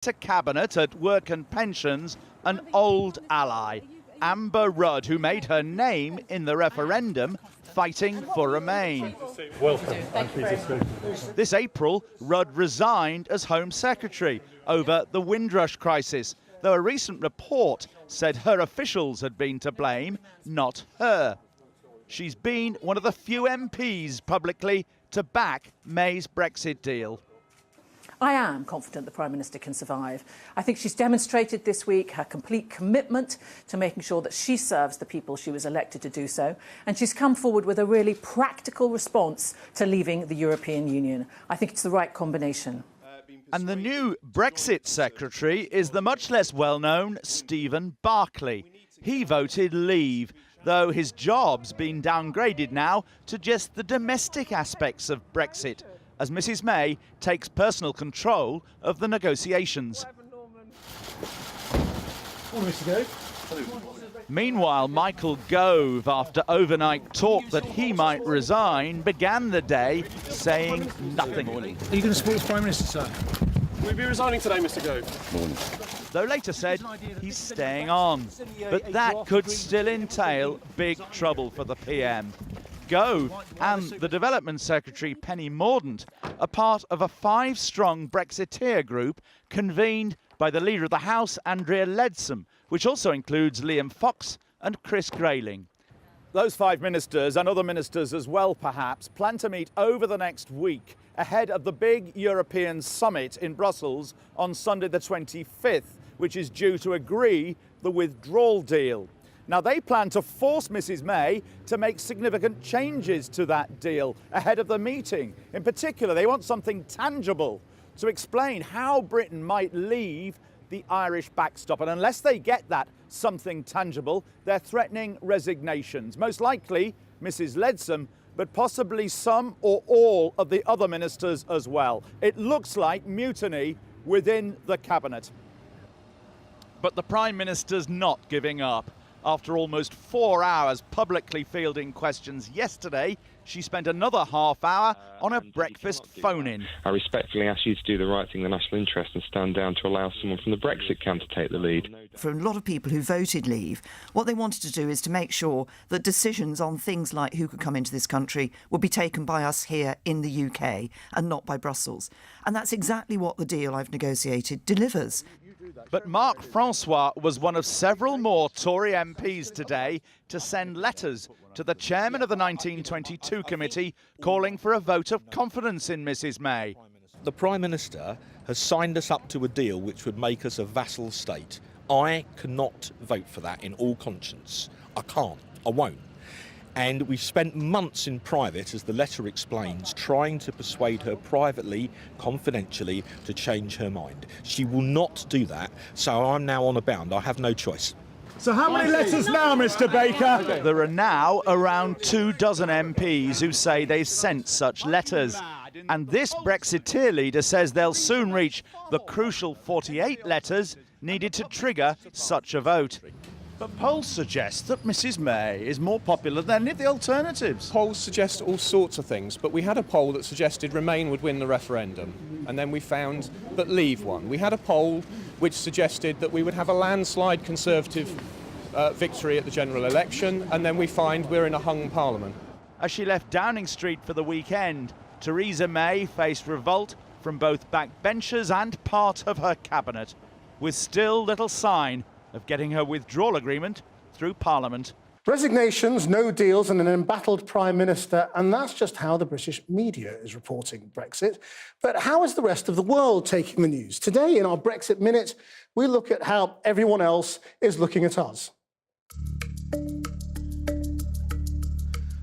To Cabinet at Work and Pensions, an old ally, Amber Rudd, who made her name in the referendum fighting for Remain. Welcome. This April, Rudd resigned as Home Secretary over the Windrush crisis, though a recent report said her officials had been to blame, not her. She's been one of the few MPs publicly to back May's Brexit deal. I am confident the Prime Minister can survive. I think she's demonstrated this week her complete commitment to making sure that she serves the people she was elected to do so, and she's come forward with a really practical response to leaving the European Union. I think it's the right combination. And the new Brexit Secretary is the much less well-known Stephen Barclay. He voted leave, though his job's been downgraded now to just the domestic aspects of Brexit, as Mrs May takes personal control of the negotiations. Meanwhile, Michael Gove, after overnight talk that he might resign, began the day saying nothing. Are you going to support the Prime Minister, sir? We'll be resigning today, Mr Gove. Though later said he's staying on. But that could still entail big trouble for the PM. Gove and the Development Secretary Penny Mordaunt are part of a 5-strong Brexiteer group convened by the Leader of the House, Andrea Leadsom, which also includes Liam Fox and Chris Grayling. Those 5 ministers, and other ministers as well perhaps, plan to meet over the next week ahead of the big European summit in Brussels on Sunday the 25th, which is due to agree the withdrawal deal. Now, they plan to force Mrs May to make significant changes to that deal ahead of the meeting. In particular, they want something tangible to explain how Britain might leave the Irish backstop. And unless they get that something tangible, they're threatening resignations. Most likely Mrs Leadsom, but possibly some or all of the other ministers as well. It looks like mutiny within the Cabinet. But the Prime Minister's not giving up. After almost 4 hours publicly fielding questions yesterday, she spent another half hour on a breakfast phone-in. I respectfully ask you to do the right thing in the national interest and stand down to allow someone from the Brexit camp to take the lead. For a lot of people who voted leave, what they wanted to do is to make sure that decisions on things like who could come into this country would be taken by us here in the UK and not by Brussels. And that's exactly what the deal I've negotiated delivers. But Mark Francois was one of several more Tory MPs today to send letters to the chairman of the 1922 committee calling for a vote of confidence in Mrs May. The Prime Minister has signed us up to a deal which would make us a vassal state. I cannot vote for that in all conscience. I can't. I won't. And we've spent months in private, as the letter explains, trying to persuade her privately, confidentially, to change her mind. She will not do that, so I'm now on a bound. I have no choice. So how many letters now, Mr Baker? There are now around 24 MPs who say they've sent such letters. And this Brexiteer leader says they'll soon reach the crucial 48 letters needed to trigger such a vote. But polls suggest that Mrs May is more popular than any of the alternatives. Polls suggest all sorts of things, but we had a poll that suggested Remain would win the referendum, and then we found that Leave won. We had a poll which suggested that we would have a landslide Conservative victory at the general election, and then we find we're in a hung parliament. As she left Downing Street for the weekend, Theresa May faced revolt from both backbenchers and part of her cabinet, with still little sign of getting her withdrawal agreement through Parliament. Resignations, no deals and an embattled Prime Minister, and that's just how the British media is reporting Brexit. But how is the rest of the world taking the news? Today, in our Brexit Minute, we look at how everyone else is looking at us.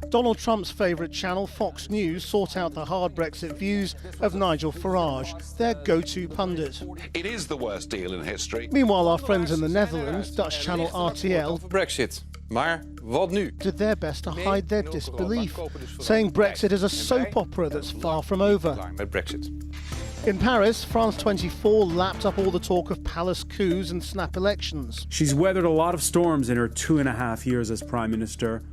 Donald Trump's favourite channel, Fox News, sought out the hard Brexit views of Nigel Farage, their go-to pundit. It is the worst deal in history. Meanwhile, our friends in the Netherlands, Dutch channel RTL, Brexit. Maar wat nu? did their best to hide their disbelief, saying Brexit is a soap opera that's far from over. Met Brexit. In Paris, France 24 lapped up all the talk of palace coups and snap elections. She's weathered a lot of storms in her 2.5 years as Prime Minister.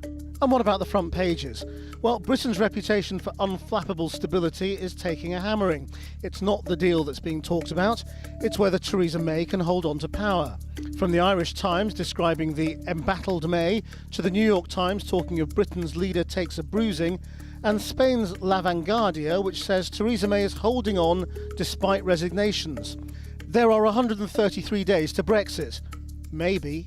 And what about the front pages? Well, Britain's reputation for unflappable stability is taking a hammering. It's not the deal that's being talked about, it's whether Theresa May can hold on to power. From the Irish Times describing the embattled May, to the New York Times talking of Britain's leader takes a bruising, and Spain's La Vanguardia, which says Theresa May is holding on despite resignations. There are 133 days to Brexit. Maybe.